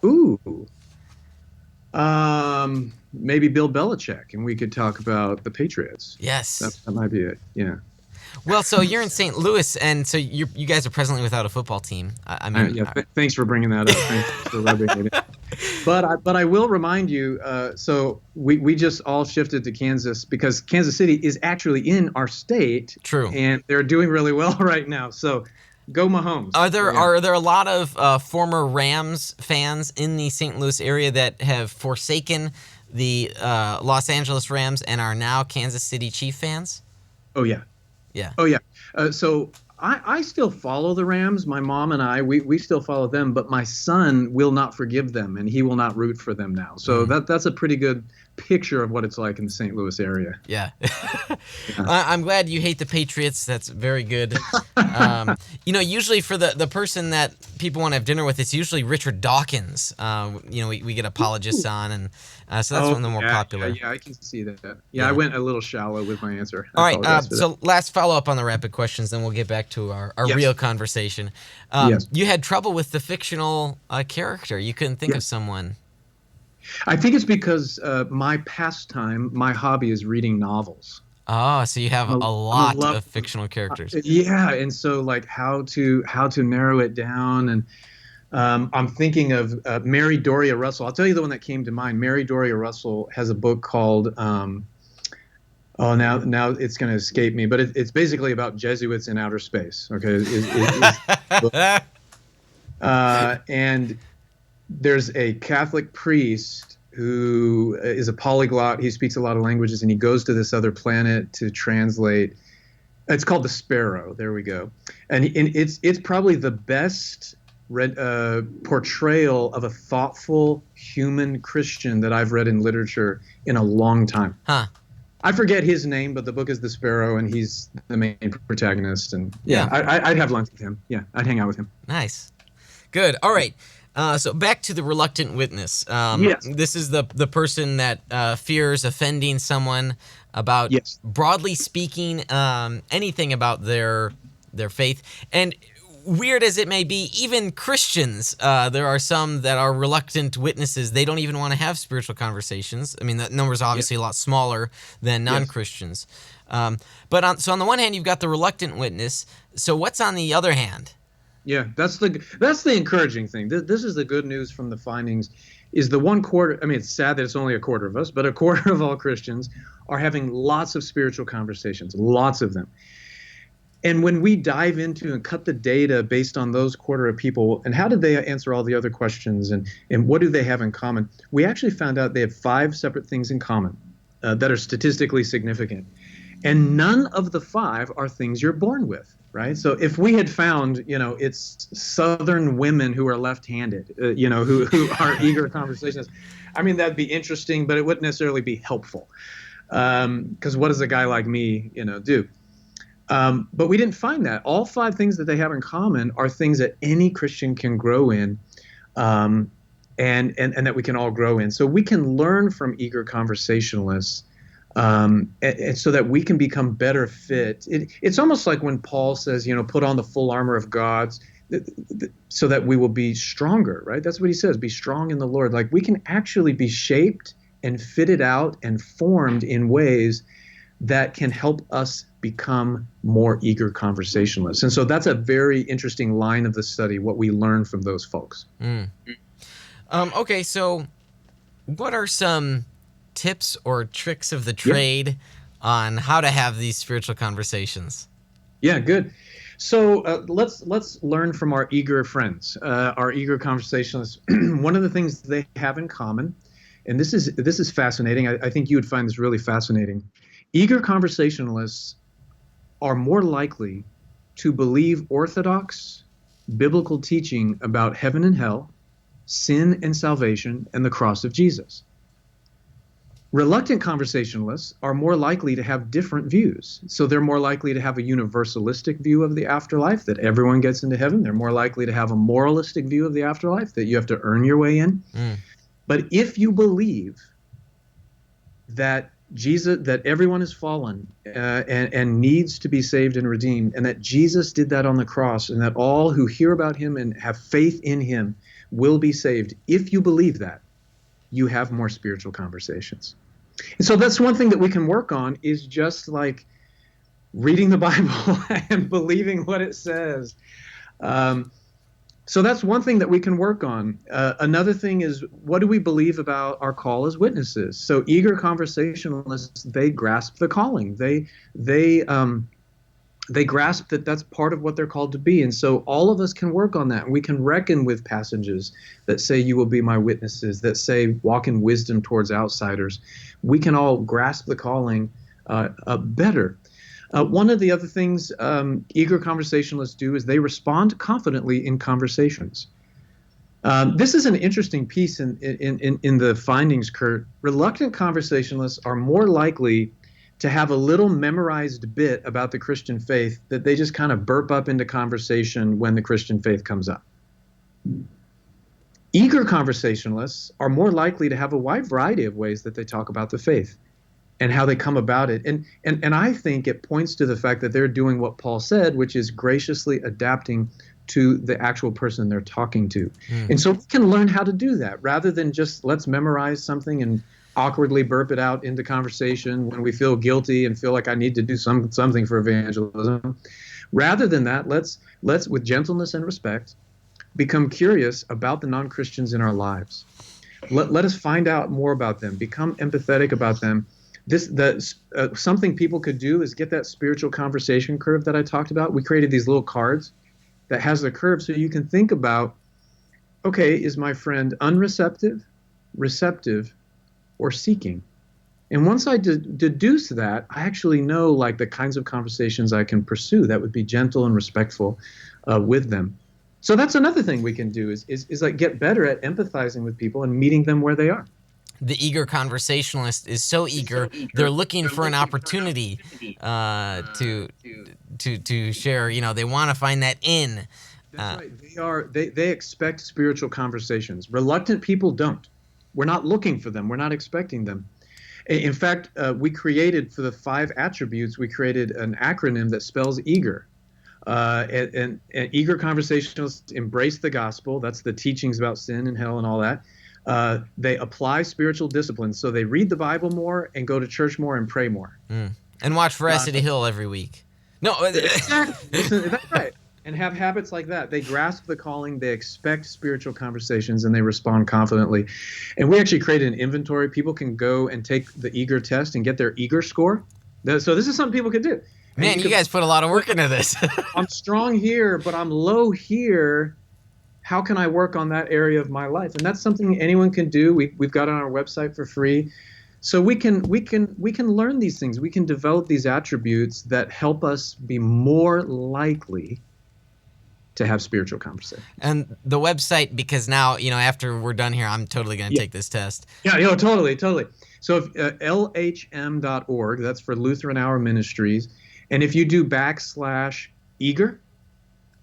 Ooh. Maybe Bill Belichick, and we could talk about the Patriots. Yes. That might be it. Yeah. Well, so you're in St. Louis, and so you guys are presently without a football team. Thanks for bringing that up. Thanks for rubbing it in. But I will remind you. So we just all shifted to Kansas because Kansas City is actually in our state. True. And they're doing really well right now. So go Mahomes. Are there a lot of former Rams fans in the St. Louis area that have forsaken the Los Angeles Rams and are now Kansas City Chief fans? Oh yeah. Yeah. Oh yeah. So I still follow the Rams. My mom and we still follow them, but my son will not forgive them, and he will not root for them now. So that's a pretty good picture of what it's like in the St. Louis area. Yeah. I'm glad you hate the Patriots. That's very good. Usually for the person that people want to have dinner with, it's usually Richard Dawkins. We get apologists on, and so that's one of the more popular. Yeah, I can see that. Yeah, I went a little shallow with my answer. All right, so last follow-up on the rapid questions, then we'll get back to our real conversation. Yes. You had trouble with the fictional character. You couldn't think of someone. I think it's because my pastime, my hobby is reading novels. Oh, so you have a lot of fictional characters. Yeah, and so like how to narrow it down, and I'm thinking of Mary Doria Russell. I'll tell you the one that came to mind. Mary Doria Russell has a book called now it's going to escape me, but it's basically about Jesuits in outer space. Okay, and there's a Catholic priest who is a polyglot. He speaks a lot of languages, and he goes to this other planet to translate. It's called The Sparrow. There we go. And it's probably the best portrayal of a thoughtful human Christian that I've read in literature in a long time. Huh. I forget his name, but the book is The Sparrow, and he's the main protagonist. And I'd have lunch with him. Yeah, I'd hang out with him. Nice. Good. All right. So back to the reluctant witness. Yes. This is the person that fears offending someone about, broadly speaking, anything about their faith. And weird as it may be, even Christians, there are some that are reluctant witnesses. They don't even want to have spiritual conversations. I mean, that number is obviously a lot smaller than non-Christians. But on the one hand, you've got the reluctant witness. So what's on the other hand? Yeah, that's the encouraging thing. This is the good news from the findings, is the 1/4. I mean, it's sad that it's only 1/4 of us, but 1/4 of all Christians are having lots of spiritual conversations, lots of them. And when we dive into and cut the data based on those 1/4 of people, and how did they answer all the other questions, and what do they have in common, we actually found out they have 5 separate things in common that are statistically significant. And none of the 5 are things you're born with. Right. So if we had found, it's Southern women who are left-handed, who are eager conversationists, I mean, that'd be interesting, but it wouldn't necessarily be helpful. Because what does a guy like me, do? But we didn't find that. All 5 things that they have in common are things that any Christian can grow in, and that we can all grow in. So we can learn from eager conversationalists. And so that we can become better fit. It's almost like when Paul says, put on the full armor of God so that we will be stronger, right? That's what he says, be strong in the Lord. Like we can actually be shaped and fitted out and formed in ways that can help us become more eager conversationalists. And so that's a very interesting line of the study, what we learn from those folks. Okay, so what are some tips or tricks of the trade on how to have these spiritual conversations? Yeah, good. So let's learn from our eager friends, our eager conversationalists. One of the things they have in common, and this is fascinating. I think you would find this really fascinating. Eager conversationalists are more likely to believe orthodox biblical teaching about heaven and hell, sin and salvation, and the cross of Jesus. Reluctant conversationalists are more likely to have different views. So they're more likely to have a universalistic view of the afterlife, that everyone gets into heaven. They're more likely to have a moralistic view of the afterlife, that you have to earn your way in. But if you believe that that everyone is fallen and needs to be saved and redeemed, and that Jesus did that on the cross, and that all who hear about him and have faith in him will be saved, if you believe that, you have more spiritual conversations. And so that's one thing that we can work on, is just like reading the Bible and believing what it says. So that's one thing that we can work on. Another thing is, what do we believe about our call as witnesses? So eager conversationalists, they grasp the calling. They grasp that that's part of what they're called to be. And so all of us can work on that. We can reckon with passages that say, you will be my witnesses, that say, walk in wisdom towards outsiders. We can all grasp the calling better. One of the other things eager conversationalists do is they respond confidently in conversations. This is an interesting piece in the findings, Kurt. Reluctant conversationalists are more likely to have a little memorized bit about the Christian faith that they just kind of burp up into conversation when the Christian faith comes up. Eager conversationalists are more likely to have a wide variety of ways that they talk about the faith and how they come about it. And I think it points to the fact that they're doing what Paul said, which is graciously adapting to the actual person they're talking to. And so we can learn how to do that rather than just let's memorize something and awkwardly burp it out into conversation when we feel guilty and feel like I need to do something for evangelism. Rather than that, let's with gentleness and respect become curious about the non-Christians in our lives. Let us find out more about them, become empathetic about them. Something people could do is get that spiritual conversation curve that I talked about. We created these little cards that has the curve so you can think about, okay, is my friend unreceptive, receptive, or seeking? And once I deduce that, I actually know like the kinds of conversations I can pursue that would be gentle and respectful with them. So that's another thing we can do is like get better at empathizing with people and meeting them where they are. The eager conversationalist is so eager, they're looking for an opportunity to share. You know, they want to find that in. That's right. They expect spiritual conversations. Reluctant people don't. We're not looking for them. We're not expecting them. In fact, we created for the 5 attributes, we created an acronym that spells eager. And eager conversationalists embrace the gospel. That's the teachings about sin and hell and all that. They apply spiritual disciplines. So they read the Bible more and go to church more and pray more. And watch Veracity Hill every week. No, exactly. That's right. And have habits like that. They grasp the calling, they expect spiritual conversations, and they respond confidently. And we actually created an inventory. People can go and take the eager test and get their eager score. So this is something people could do. Man, you guys put a lot of work into this. I'm strong here, but I'm low here. How can I work on that area of my life? And that's something anyone can do. We've got it on our website for free. So we can learn these things. We can develop these attributes that help us be more likely to have spiritual conversation. And the website, because now, you know, after we're done here, I'm totally going to take this test. Yeah, you know, totally. So if, lhm.org, that's for Lutheran Hour Ministries. And if you do /eager,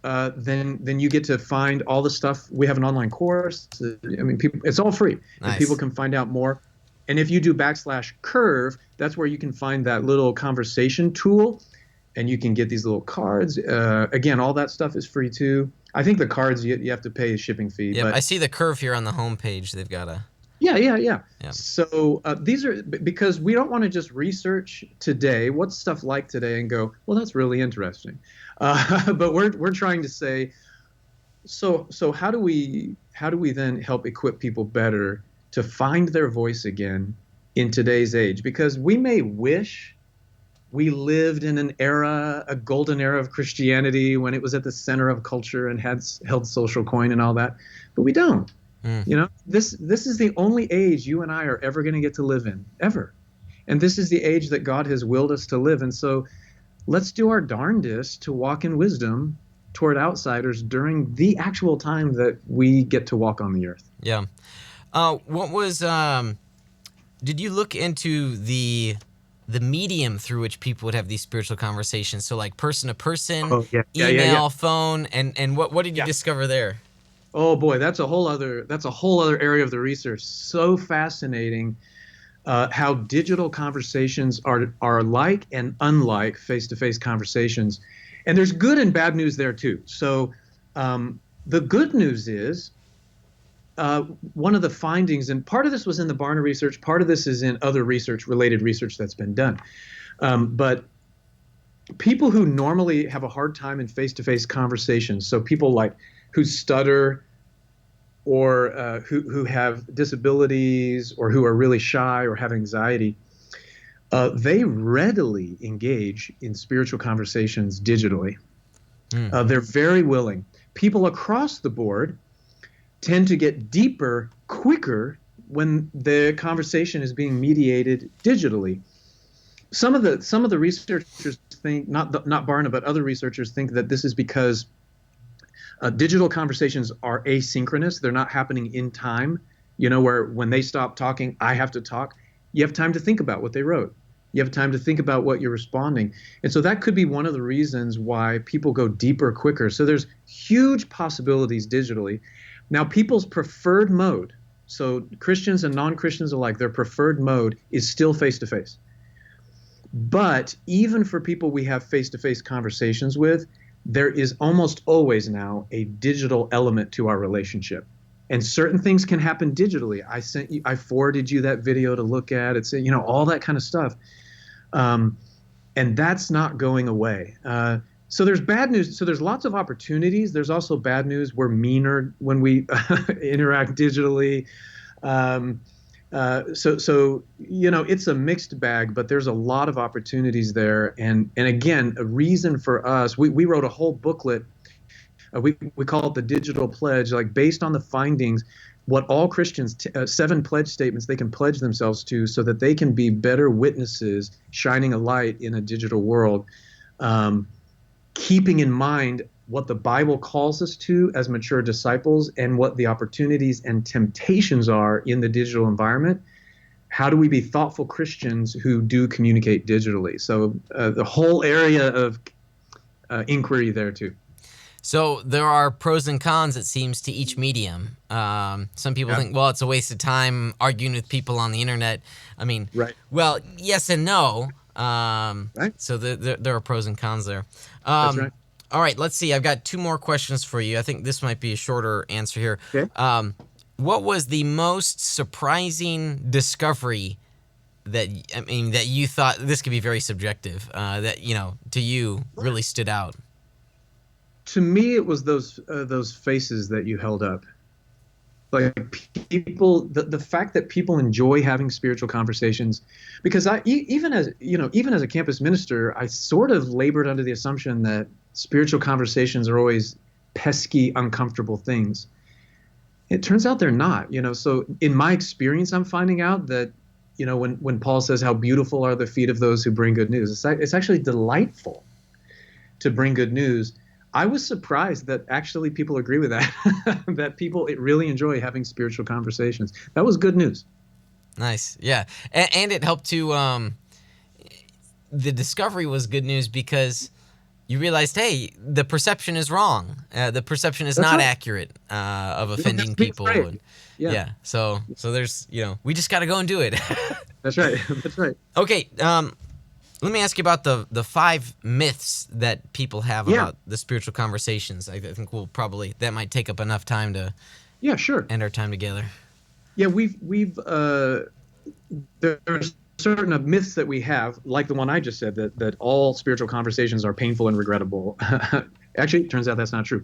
then you get to find all the stuff. We have an online course. I mean, it's all free. Nice. And people can find out more. And if you do /curve, that's where you can find that little conversation tool. And you can get these little cards. Again, all that stuff is free too. I think the cards, you have to pay a shipping fee. Yeah, but I see the curve here on the homepage. They've got a... Yeah. So these are, because we don't want to just research today, what's stuff like today, and go, well, that's really interesting. But we're trying to say, so how do we then help equip people better to find their voice again in today's age? Because we may wish we lived in an era, a golden era of Christianity when it was at the center of culture and held social coin and all that, but we don't. You know, this is the only age you and I are ever going to get to live in, ever. And this is the age that God has willed us to live in. So let's do our darndest to walk in wisdom toward outsiders during the actual time that we get to walk on the earth. Yeah. What was, did you look into the medium through which people would have these spiritual conversations? So like person to person, email, phone, and what did you discover there? Oh boy, that's a whole other area of the research. So fascinating how digital conversations are like and unlike face-to-face conversations. And there's good and bad news there too. So the good news is one of the findings, and part of this was in the Barna research, part of this is in other related research that's been done. But people who normally have a hard time in face-to-face conversations, so people like who stutter or who have disabilities or who are really shy or have anxiety, they readily engage in spiritual conversations digitally. They're very willing. People across the board tend to get deeper quicker when the conversation is being mediated digitally. some of the researchers think, not Barna, but other researchers think that this is because digital conversations are asynchronous. They're not happening in time, where when they stop talking, I have to talk. You have time to think about what they wrote. You have time to think about what you're responding. And so that could be one of the reasons why people go deeper quicker. So there's huge possibilities digitally. Now, people's preferred mode, so Christians and non-Christians alike, their preferred mode is still face-to-face. But even for people we have face-to-face conversations with, there is almost always now a digital element to our relationship. And certain things can happen digitally. I forwarded you that video to look at. It's, all that kind of stuff. And that's not going away. So there's bad news. So there's lots of opportunities. There's also bad news. We're meaner when we interact digitally. So it's a mixed bag, but there's a lot of opportunities there. And again, a reason for us, we wrote a whole booklet. We call it the Digital Pledge, like based on the findings, what all Christians, 7 pledge statements they can pledge themselves to so that they can be better witnesses shining a light in a digital world, keeping in mind what the Bible calls us to as mature disciples and what the opportunities and temptations are in the digital environment. How do we be thoughtful Christians who do communicate digitally? So the whole area of inquiry there too. So there are pros and cons, it seems, to each medium. Some people think, well, it's a waste of time arguing with people on the internet. I mean, right. Well, yes and no. Right. So there are pros and cons there. That's right. All right, let's see. I've got 2 more questions for you. I think this might be a shorter answer here. Okay. What was the most surprising discovery that you thought, this could be very subjective, that, to you really stood out? To me, it was those faces that you held up. Like people, the fact that people enjoy having spiritual conversations, because even as a campus minister, I sort of labored under the assumption that spiritual conversations are always pesky, uncomfortable things. It turns out they're not. So in my experience, I'm finding out that when Paul says how beautiful are the feet of those who bring good news, it's actually delightful to bring good news. I was surprised that actually people agree with that, that people really enjoy having spiritual conversations. That was good news. Nice. Yeah. And it helped to, the discovery was good news because you realized, hey, the perception is wrong. The perception is That's not right. accurate of offending people. And, Yeah. So there's, we just got to go and do it. That's right. That's right. Okay. Let me ask you about the 5 myths that people have about the spiritual conversations. I think that might take up enough time to sure. end our time together. Yeah, there's certain myths that we have, like the one I just said, that all spiritual conversations are painful and regrettable. Actually, it turns out that's not true.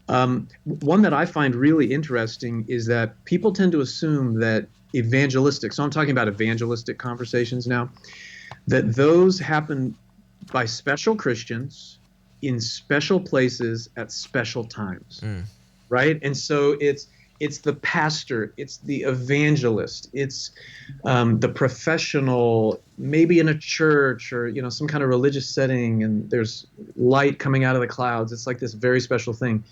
One that I find really interesting is that people tend to assume that evangelistic, so I'm talking about evangelistic conversations now, that those happen by special Christians in special places at special times, right? And so it's the pastor, it's the evangelist, it's the professional, maybe in a church or some kind of religious setting, and there's light coming out of the clouds. It's like this very special thing.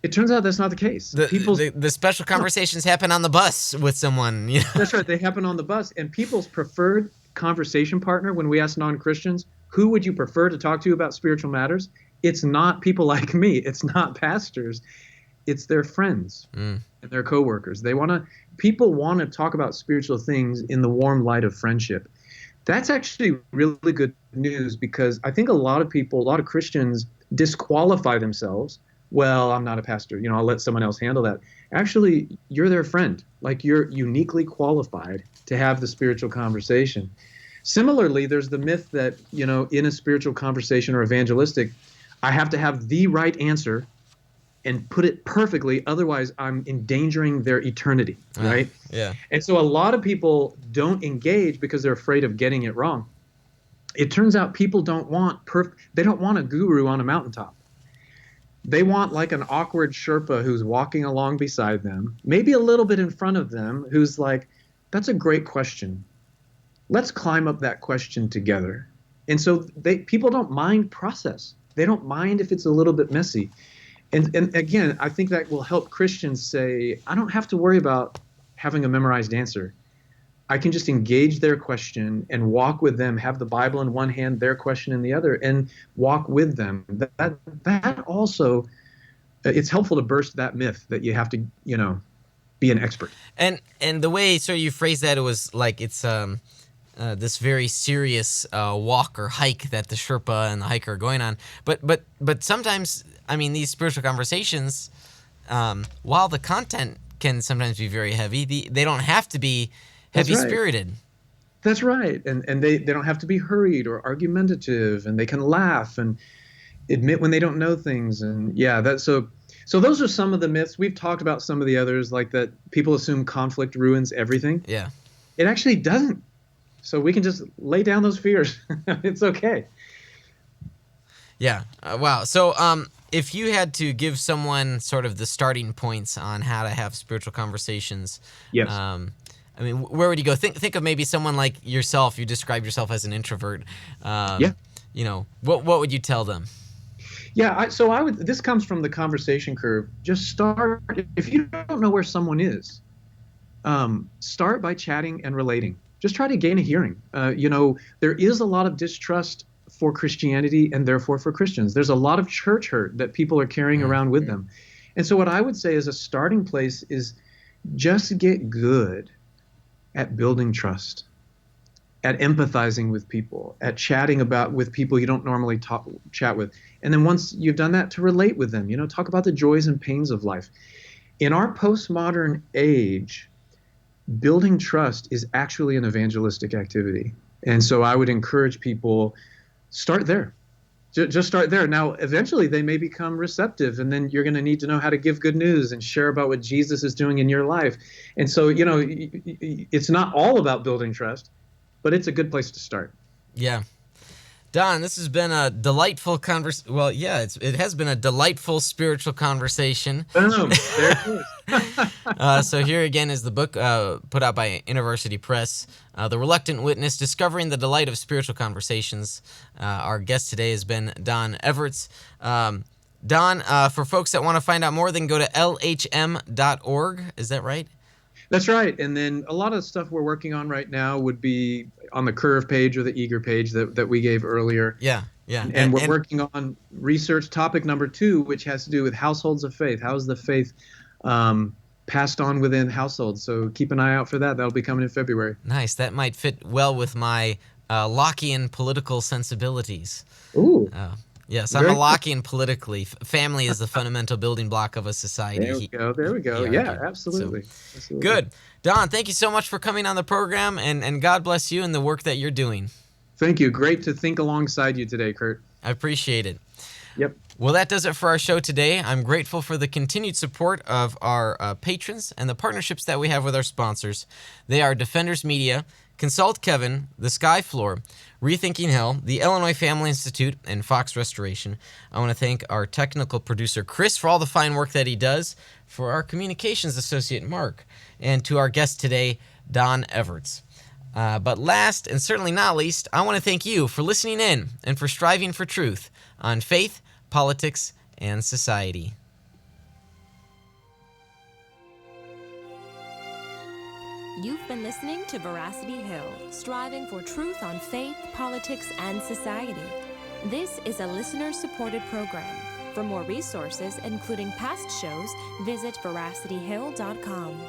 It turns out that's not the case. The special conversations happen on the bus with someone. That's right. They happen on the bus. And people's preferred conversation partner, when we ask non-Christians, who would you prefer to talk to about spiritual matters? It's not people like me. It's not pastors. It's their friends and their coworkers. People want to talk about spiritual things in the warm light of friendship. That's actually really good news, because I think a lot of Christians disqualify themselves. Well, I'm not a pastor. I'll let someone else handle that. Actually, you're their friend. Like, you're uniquely qualified to have the spiritual conversation. Similarly, there's the myth that, in a spiritual conversation or evangelistic, I have to have the right answer and put it perfectly. Otherwise, I'm endangering their eternity, right? Yeah. And so a lot of people don't engage because they're afraid of getting it wrong. It turns out people don't want they don't want a guru on a mountaintop. They want like an awkward Sherpa who's walking along beside them, maybe a little bit in front of them, who's like, that's a great question. let's climb up that question together. And so people don't mind process. They don't mind if it's a little bit messy. And again, I think that will help Christians say, I don't have to worry about having a memorized answer. I can just engage their question and walk with them, have the Bible in one hand, their question in the other, and walk with them. That also, it's helpful to burst that myth that you have to, be an expert. And the way sort of you phrased that, it was like it's this very serious walk or hike that the Sherpa and the hiker are going on. But sometimes, I mean, these spiritual conversations, while the content can sometimes be very heavy, they don't have to be heavy-spirited. That's right. And they don't have to be hurried or argumentative, and they can laugh and admit when they don't know things. And so those are some of the myths. We've talked about some of the others, like that people assume conflict ruins everything. Yeah. It actually doesn't. So we can just lay down those fears. It's okay. Yeah. Wow. So if you had to give someone sort of the starting points on how to have spiritual conversations, yes. I mean, where would you go? Think of maybe someone like yourself. You describe yourself as an introvert. Yeah. What would you tell them? Yeah. This comes from the conversation curve. Just start. If you don't know where someone is, start by chatting and relating. Just try to gain a hearing. There is a lot of distrust for Christianity and therefore for Christians. There's a lot of church hurt that people are carrying around with them. And so what I would say as a starting place is just get good at building trust, at empathizing with people, at chatting with people you don't normally chat with. And then once you've done that, to relate with them, talk about the joys and pains of life. In our postmodern age, building trust is actually an evangelistic activity. And so I would encourage people, start there. Just start there. Now, eventually they may become receptive, and then you're going to need to know how to give good news and share about what Jesus is doing in your life. And so, it's not all about building trust, but it's a good place to start. Yeah. Don, this has been a delightful conversation. Well, yeah, it has been a delightful spiritual conversation. Boom, there it is. So here again is the book put out by Veracity Press, The Reluctant Witness, Discovering the Delight of Spiritual Conversations. Our guest today has been Don Everts. Don, for folks that want to find out more, they can go to lhm.org. Is that right? That's right. And then a lot of stuff we're working on right now would be on the Curve page or the Eager page that we gave earlier. Yeah. And we're working on research topic number 2, which has to do with households of faith. How is the faith passed on within households? So keep an eye out for that. That'll be coming in February. Nice. That might fit well with my Lockean political sensibilities. Ooh. Yes, I'm a Lockean politically. Family is the fundamental building block of a society. There we go. Yeah, absolutely. Good. Don, thank you so much for coming on the program, and God bless you and the work that you're doing. Thank you. Great to think alongside you today, Kurt. I appreciate it. Yep. Well, that does it for our show today. I'm grateful for the continued support of our patrons and the partnerships that we have with our sponsors. They are Defenders Media, Consult Kevin, The Sky Floor, Rethinking Hell, the Illinois Family Institute, and Fox Restoration. I want to thank our technical producer, Chris, for all the fine work that he does, for our communications associate, Mark, and to our guest today, Don Everts. But last, and certainly not least, I want to thank you for listening in and for striving for truth on faith, politics, and society. You've been listening to Veracity Hill, striving for truth on faith, politics, and society. This is a listener-supported program. For more resources, including past shows, visit veracityhill.com.